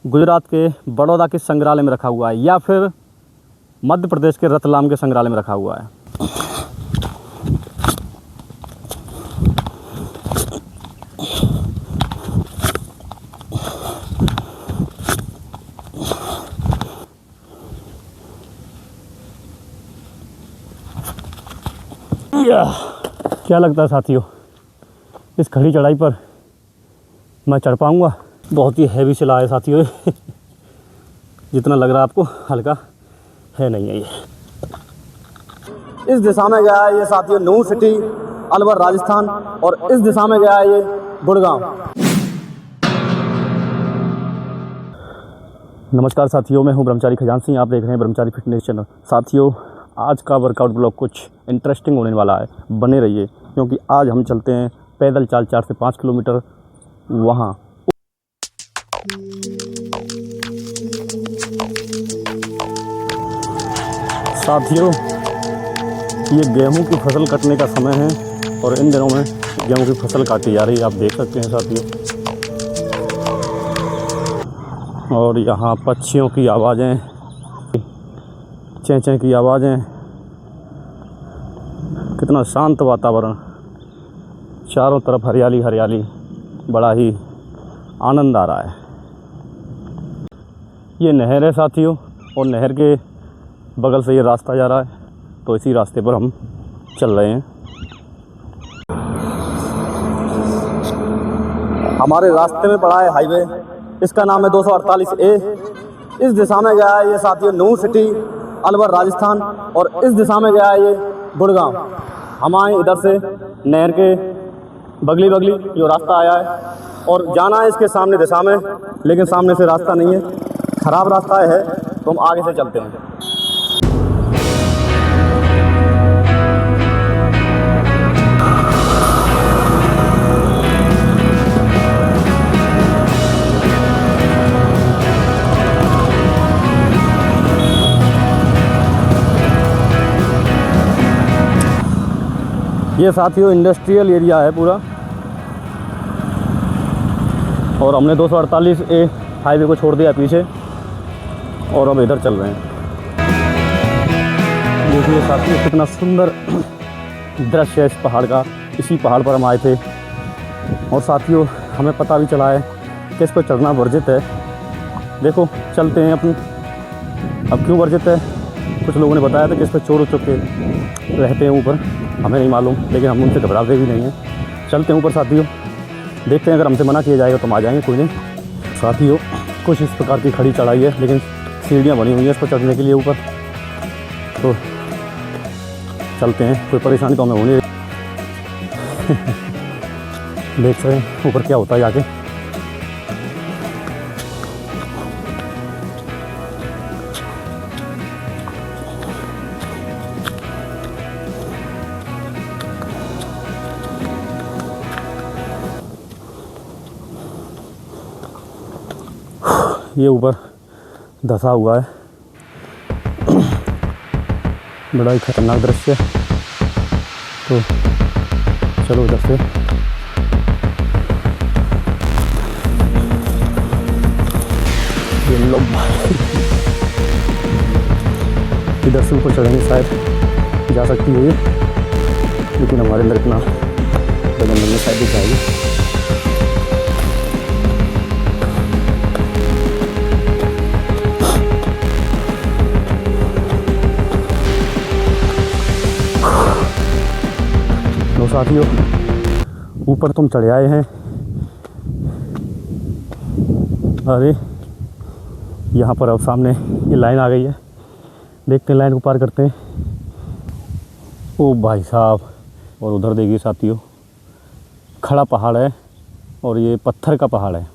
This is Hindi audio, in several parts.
गुजरात के बड़ौदा के संग्रहालय में रखा हुआ है या फिर मध्य प्रदेश के रतलाम के संग्रहालय में रखा हुआ है। क्या लगता है साथियों, इस खड़ी चढ़ाई पर मैं चढ़ पाऊंगा? बहुत ही हैवी सिला है साथियों। जितना लग रहा है आपको हल्का है नहीं है ये। इस दिशा में गया है ये साथियों नूह सिटी अलवर राजस्थान, और इस दिशा में गया है ये गुड़गांव। नमस्कार साथियों, मैं हूं ब्रह्मचारी खजान सिंह, आप देख रहे हैं ब्रह्मचारी फिटनेस चैनल। साथियों, आज का वर्कआउट ब्लॉग कुछ इंटरेस्टिंग होने वाला है, बने रहिए क्योंकि आज हम चलते हैं पैदल चाल 4 से 5 किलोमीटर वहाँ। साथियों, ये गेहूं की फसल कटने का समय है और इन दिनों में गेहूं की फसल काटी जा रही है, आप देख सकते हैं साथियों। और यहाँ पक्षियों की आवाज़ें, चें चें की आवाज़ें, कितना शांत वातावरण, चारों तरफ हरियाली हरियाली, बड़ा ही आनंद आ रहा है। ये नहर है साथियों और नहर के बगल से ये रास्ता जा रहा है, तो इसी रास्ते पर हम चल रहे हैं। हमारे रास्ते में पड़ा है हाईवे, इसका नाम है 248A। इस दिशा में गया है ये साथियों नूह सिटी अलवर राजस्थान, और इस दिशा में गया है ये गुड़गांव। हम आए इधर से नहर के बगली जो रास्ता आया है, और जाना है इसके सामने दिशा में, लेकिन सामने से रास्ता नहीं है, ख़राब रास्ता है, तो हम आगे से चलते हैं। ये साथियों इंडस्ट्रियल एरिया है पूरा, और हमने 248A हाईवे को छोड़ दिया पीछे और अब इधर चल रहे हैं। देखिए साथियों, कितना सुंदर दृश्य है इस पहाड़ का। इसी पहाड़ पर हम आए थे, और साथियों हमें पता भी चला है कि इसको चढ़ना वर्जित है। देखो चलते हैं अपन। अब क्यों वर्जित है, कुछ लोगों ने बताया था कि इस पर चोर चुके रहते हैं ऊपर, हमें नहीं मालूम, लेकिन हम उनसे घबराते भी नहीं हैं। चलते हैं ऊपर साथियों, देखते हैं, अगर हमसे मना किया जाएगा तो हम आ जाएंगे, कोई नहीं। साथियों कुछ इस प्रकार की खड़ी चढ़ाई है, लेकिन सीढ़ियाँ बनी हुई हैं इस पर चढ़ने के लिए ऊपर, तो चलते हैं, कोई परेशानी तो हमें होनी। देख रहे हैं ऊपर क्या होता है जाके। ये ऊपर धंसा हुआ है, बड़ा ही खतरनाक दृश्य। तो चलो इधर से ये लोग इधर से ऊपर चढ़ेंगे, शायद जा सकती है ये, लेकिन हमारे अंदर इतना बदन में शायद दिख जाएगी। तो साथियों ऊपर तुम चढ़े आए हैं, अरे यहाँ पर अब सामने ये लाइन आ गई है, देखते हैं लाइन को पार करते हैं। ओ भाई साहब, और उधर देखिए साथियों, खड़ा पहाड़ है और ये पत्थर का पहाड़ है।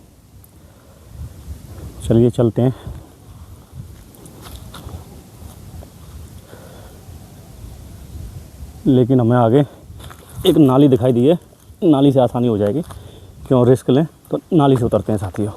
चलिए चलते हैं। लेकिन हमें आगे एक नाली दिखाई दी है, नाली से आसानी हो जाएगी, क्यों रिस्क लें, तो नाली से उतरते हैं साथियों।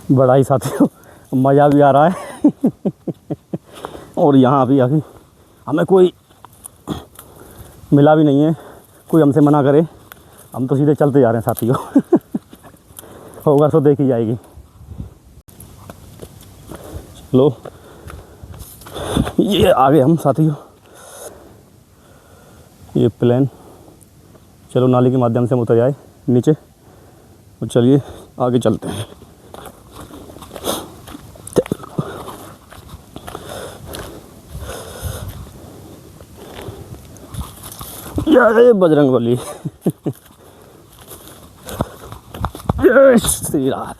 बड़ा ही साथियों मज़ा भी आ रहा है और यहाँ अभी हमें कोई मिला भी नहीं है, कोई हमसे मना करे, हम तो सीधे चलते जा रहे हैं साथियों होगा तो देखी जाएगी। लो ये आगे हम साथियों, ये प्लेन, चलो नाली के माध्यम से हम उतर जाए नीचे और चलिए आगे चलते हैं। जय बजरंगबली जय श्री राम।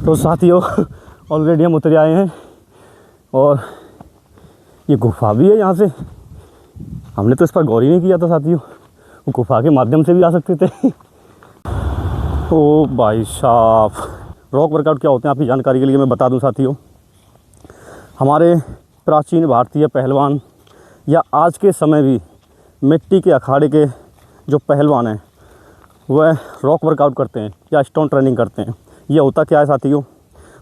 तो साथियों ऑलरेडी हम उतर आए हैं और ये गुफा भी है यहाँ से, हमने तो इस पर गौर ही नहीं किया था साथियों, वो गुफा के माध्यम से भी आ सकते थे। ओ भाई साहब, रॉक वर्कआउट क्या होते हैं आपकी जानकारी के लिए मैं बता दूं साथियों। हमारे प्राचीन भारतीय पहलवान या आज के समय भी मिट्टी के अखाड़े के जो पहलवान हैं वह रॉक वर्कआउट करते हैं या स्टोन ट्रेनिंग करते हैं। ये होता क्या है साथियों,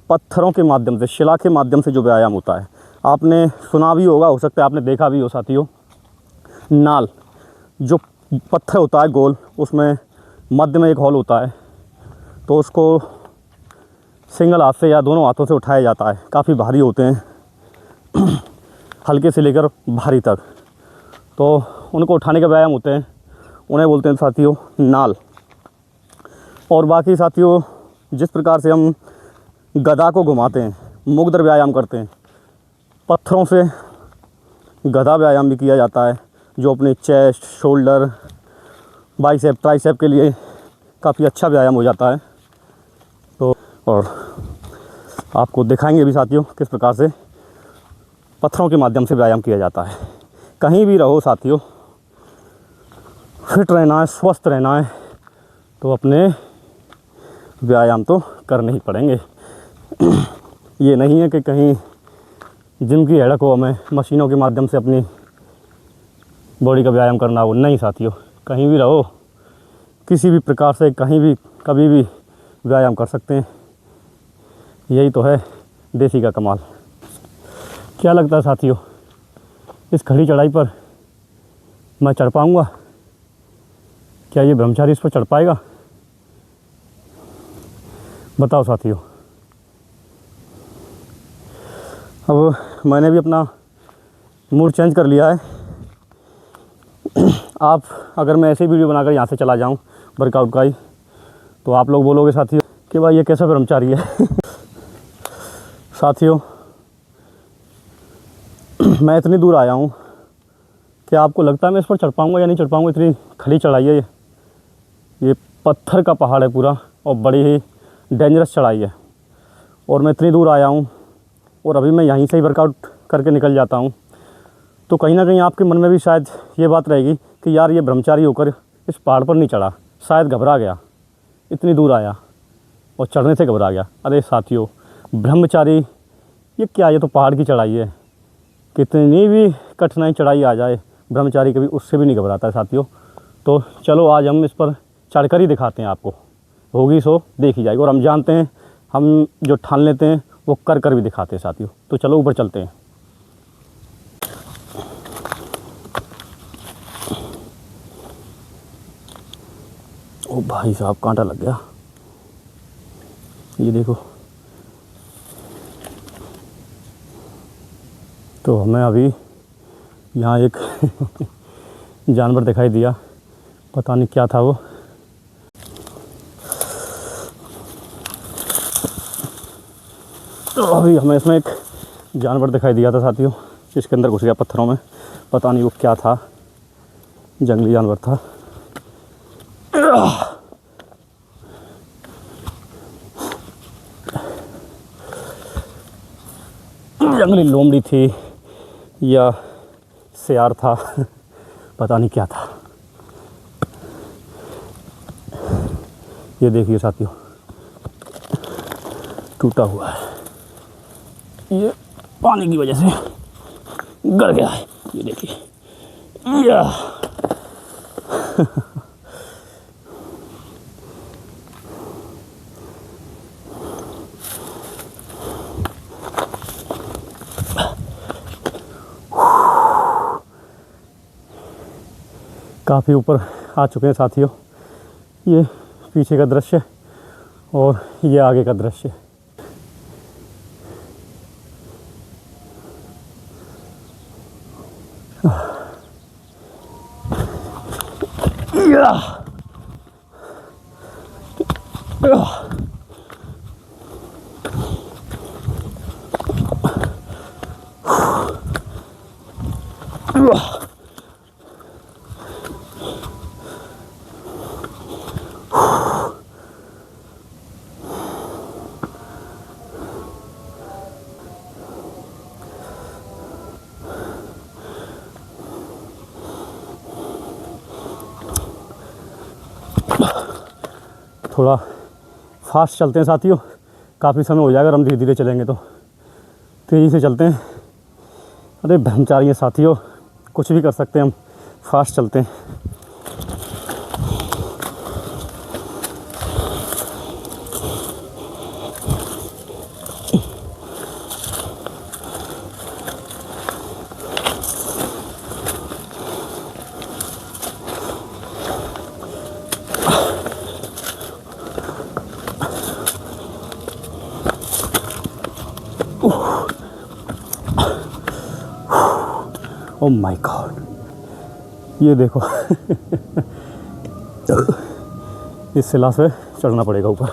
पत्थरों के माध्यम से, शिला के माध्यम से जो व्यायाम होता है, आपने सुना भी होगा, हो सकता है आपने देखा भी हो साथियों। नाल जो पत्थर होता है गोल, उसमें मध्य में एक हॉल होता है, तो उसको सिंगल हाथ से या दोनों हाथों से उठाया जाता है। काफ़ी भारी होते हैं हल्के से लेकर भारी तक, तो उनको उठाने के व्यायाम होते हैं, उन्हें बोलते हैं साथियों नाल। और बाकी साथियों जिस प्रकार से हम गदा को घुमाते हैं, मुग्दर व्यायाम करते हैं, पत्थरों से गदा व्यायाम भी किया जाता है जो अपने चेस्ट, शोल्डर, बाइसेप, ट्राइसेप के लिए काफ़ी अच्छा व्यायाम हो जाता है। तो और आपको दिखाएंगे भी साथियों किस प्रकार से पत्थरों के माध्यम से व्यायाम किया जाता है। कहीं भी रहो साथियों, फिट रहना है, स्वस्थ रहना है, तो अपने व्यायाम तो करने ही पड़ेंगे। ये नहीं है कि कहीं जिम की हेड़क हो, हमें मशीनों के माध्यम से अपनी बॉडी का व्यायाम करना हो, नहीं साथियों। कहीं भी रहो, किसी भी प्रकार से, कहीं भी, कभी भी व्यायाम कर सकते हैं। यही तो है देसी का कमाल। क्या लगता है साथियों, इस खड़ी चढ़ाई पर मैं चढ़ पाऊँगा? क्या ये ब्रह्मचारी इस पर चढ़ पाएगा? बताओ साथियों। अब मैंने भी अपना मूड चेंज कर लिया है। आप अगर मैं ऐसे वीडियो बनाकर यहाँ से चला जाऊँ वर्कआउट का ही, तो आप लोग बोलोगे साथियों कि भाई ये कैसा ब्रह्मचारी है साथियों मैं इतनी दूर आया हूँ, क्या आपको लगता है मैं इस पर चढ़ पाऊँगा या नहीं चढ़ पाऊँगा? इतनी खड़ी चढ़ाई है ये पत्थर का पहाड़ है पूरा, और बड़ी ही डेंजरस चढ़ाई है। और मैं इतनी दूर आया हूँ और अभी मैं यहीं से ही वर्कआउट करके निकल जाता हूँ, तो कहीं ना कहीं आपके मन में भी शायद ये बात रहेगी कि यार ये ब्रह्मचारी होकर इस पहाड़ पर नहीं चढ़ा, शायद घबरा गया, इतनी दूर आया और चढ़ने से घबरा गया। अरे साथियों, ब्रह्मचारी ये क्या, ये तो पहाड़ की चढ़ाई है, कितनी भी कठिनाई चढ़ाई आ जाए ब्रह्मचारी कभी उससे भी नहीं घबराता है साथियों। तो चलो आज हम इस पर चढ़कर ही दिखाते हैं आपको, होगी सो देखी जाएगी। और हम जानते हैं, हम जो ठान लेते हैं वो कर कर भी दिखाते हैं साथियों। तो चलो ऊपर चलते हैं। ओ भाई साहब, कांटा लग गया, ये देखो। तो हमें अभी यहाँ एक जानवर दिखाई दिया, पता नहीं क्या था वो। तो अभी हमें इसमें एक जानवर दिखाई दिया था साथियों, जिसके अंदर घुस गया पत्थरों में, पता नहीं वो क्या था, जंगली जानवर था। जंगली लोमड़ी थी या सियार था, पता नहीं क्या था। ये देखिए साथियों, टूटा हुआ है, ये पानी की वजह से गड़ गया है। ये देखिए, या काफ़ी ऊपर आ चुके हैं साथियों। ये पीछे का दृश्य और ये आगे का दृश्य। थोड़ा फास्ट चलते हैं साथियों, काफ़ी समय हो जाएगा। हम धीरे धीरे चलेंगे तो तेज़ी से चलते हैं। अरे ब्रह्मचारी हैं साथियों, कुछ भी कर सकते हैं हम, फास्ट चलते हैं। ओ माय गॉड, ये देखो इस शिला से चढ़ना पड़ेगा ऊपर।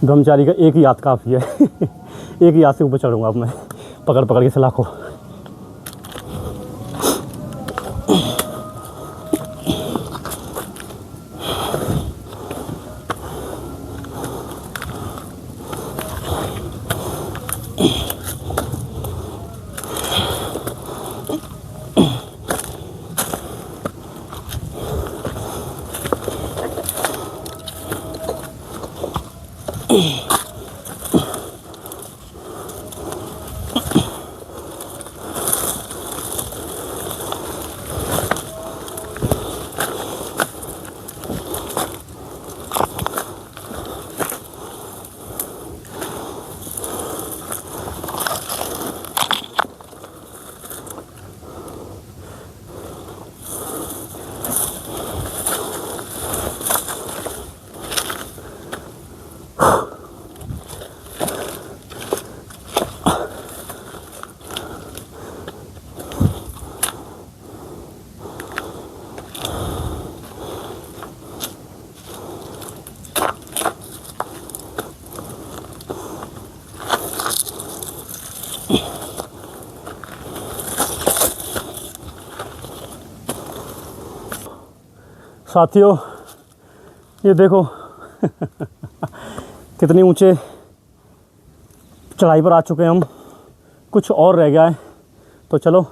ब्रह्मचारी का एक ही हाथ काफ़ी है एक ही हाथ से ऊपर चढ़ूंगा अब मैं, पकड़ पकड़ के शिला को। साथियों ये देखो कितनी ऊंचे चढ़ाई पर आ चुके हैं हम, कुछ और रह गया है। तो चलो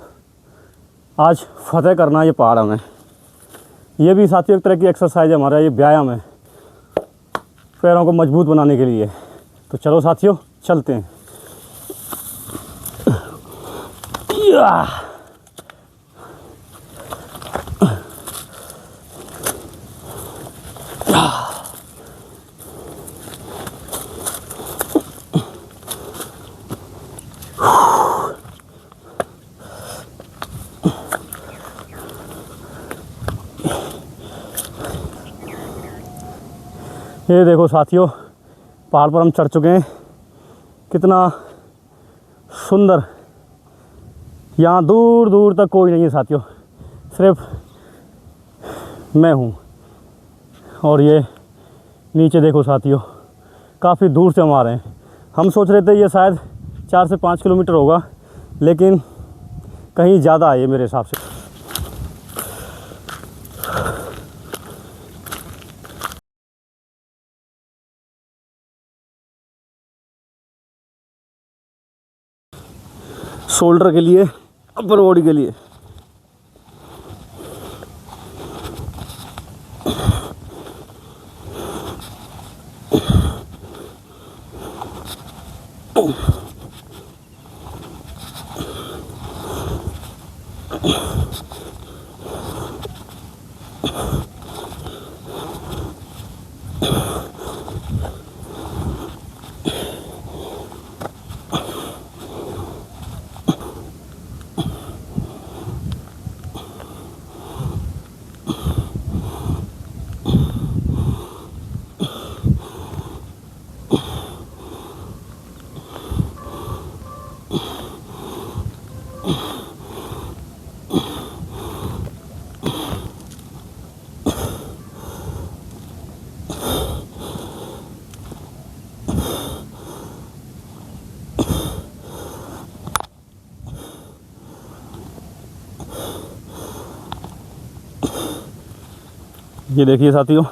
आज फतेह करना है ये पहाड़ हमें। ये भी साथियों एक तरह की एक्सरसाइज है हमारा, ये व्यायाम है पैरों को मजबूत बनाने के लिए। तो चलो साथियों चलते हैं। ये देखो साथियों पहाड़ पर हम चढ़ चुके हैं, कितना सुंदर यहाँ दूर दूर तक कोई नहीं है साथियों, सिर्फ मैं हूँ। और ये नीचे देखो साथियों, काफ़ी दूर से हम आ रहे हैं। हम सोच रहे थे ये शायद 4 से 5 किलोमीटर होगा, लेकिन कहीं ज़्यादा है ये मेरे हिसाब से। शोल्डर के लिए, अपर बॉडी के लिए। ये देखिए साथियों,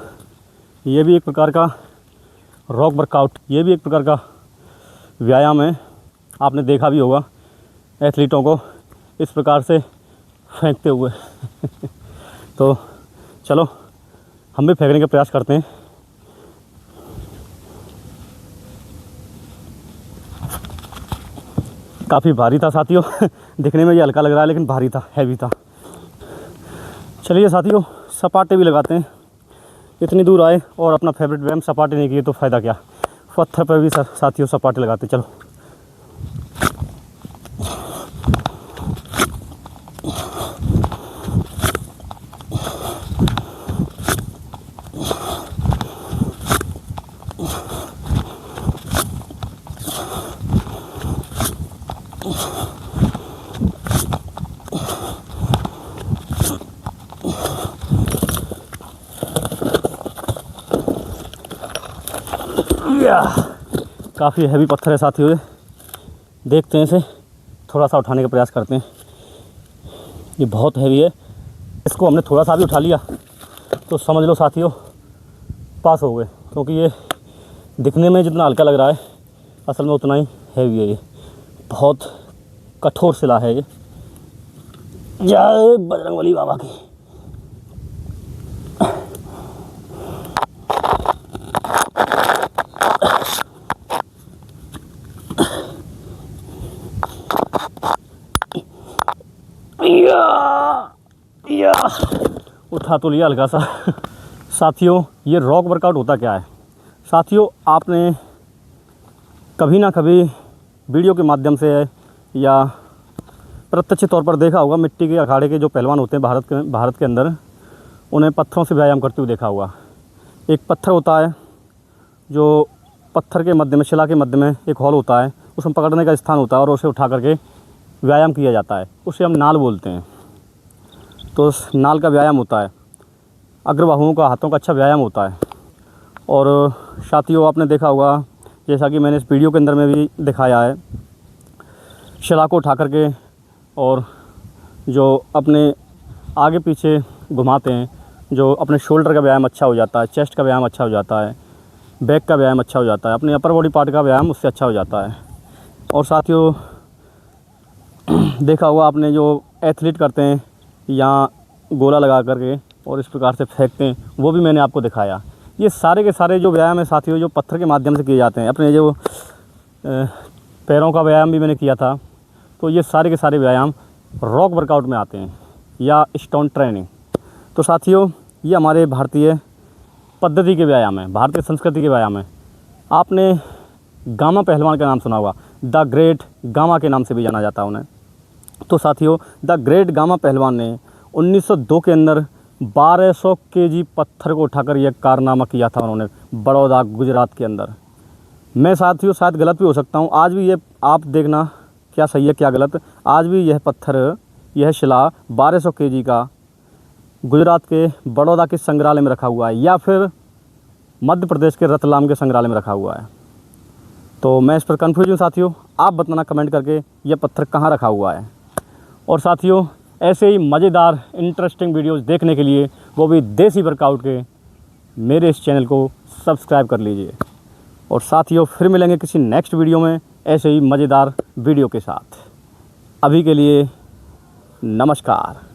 ये भी एक प्रकार का रॉक वर्कआउट, ये भी एक प्रकार का व्यायाम है। आपने देखा भी होगा एथलीटों को इस प्रकार से फेंकते हुए। तो चलो हम भी फेंकने का प्रयास करते हैं। काफ़ी भारी था साथियों। दिखने में ये हल्का लग रहा है, लेकिन भारी था, हैवी था। चलिए साथियों, सपाटे भी लगाते हैं। इतनी दूर आए और अपना फेवरेट व्यायाम सपाटे नहीं किए तो फ़ायदा क्या। पत्थर पर भी साथियों सपाटे लगाते हैं। चलो काफ़ी हैवी पत्थर है साथियों, देखते हैं इसे, थोड़ा सा उठाने का प्रयास करते हैं। ये बहुत हैवी है, इसको हमने थोड़ा सा भी उठा लिया तो समझ लो साथियों पास हो गए, क्योंकि ये दिखने में जितना हल्का लग रहा है असल में उतना ही हैवी है। ये बहुत कठोर शिला है। ये जय बजरंगबली बाबा की। या उठा तो लिया हल्का सा। साथियों ये रॉक वर्कआउट होता क्या है? साथियों आपने कभी ना कभी वीडियो के माध्यम से या प्रत्यक्ष तौर पर देखा होगा, मिट्टी के अखाड़े के जो पहलवान होते हैं भारत के अंदर, उन्हें पत्थरों से व्यायाम करते हुए देखा हुआ। एक पत्थर होता है, जो पत्थर के मध्य में, शिला के मध्य में एक हॉल होता है, उसमें पकड़ने का स्थान होता है और उसे उठा करके व्यायाम किया जाता है। उसे हम नाल बोलते हैं। तो उस नाल का व्यायाम होता है, अग्रबाहुओं का, हाथों का अच्छा व्यायाम होता है। और साथियों आपने देखा होगा, जैसा कि मैंने इस वीडियो के अंदर में भी दिखाया है, शिला को उठा करके और जो अपने आगे पीछे घुमाते हैं, जो अपने शोल्डर का व्यायाम अच्छा हो जाता है, चेस्ट का व्यायाम अच्छा हो जाता है, बैक का व्यायाम अच्छा हो जाता है, अपने अपर बॉडी पार्ट का व्यायाम उससे अच्छा हो जाता है। और साथियों देखा होगा आपने, जो एथलीट करते हैं यहाँ गोला लगा करके और इस प्रकार से फेंकते हैं, वो भी मैंने आपको दिखाया। ये सारे के सारे जो व्यायाम है साथियों, जो पत्थर के माध्यम से किए जाते हैं। अपने जो पैरों का व्यायाम भी मैंने किया था। तो ये सारे के सारे व्यायाम रॉक वर्कआउट में आते हैं या स्टोन ट्रेनिंग। तो साथियों ये हमारे भारतीय पद्धति के व्यायाम है, भारतीय संस्कृति के व्यायाम है। आपने गामा पहलवान का नाम सुना होगा, द ग्रेट गामा के नाम से भी जाना जाता है उन्हें। तो साथियों द ग्रेट गामा पहलवान ने 1902 के अंदर 1200 केजी पत्थर को उठाकर यह कारनामा किया था उन्होंने, बड़ौदा गुजरात के अंदर। मैं साथियों शायद गलत भी हो सकता हूँ, आज भी ये आप देखना क्या सही है क्या गलत। आज भी यह पत्थर, यह शिला 1200 केजी का गुजरात के बड़ौदा के संग्रहालय में रखा हुआ है या फिर मध्य प्रदेश के रतलाम के संग्रहालय में रखा हुआ है। तो मैं इस पर कन्फ्यूज हूँ साथियों, आप बताना कमेंट करके यह पत्थर कहाँ रखा हुआ है। और साथियों ऐसे ही मज़ेदार इंटरेस्टिंग वीडियोस देखने के लिए, वो भी देसी वर्कआउट के, मेरे इस चैनल को सब्सक्राइब कर लीजिए। और साथियों फिर मिलेंगे किसी नेक्स्ट वीडियो में ऐसे ही मज़ेदार वीडियो के साथ। अभी के लिए नमस्कार।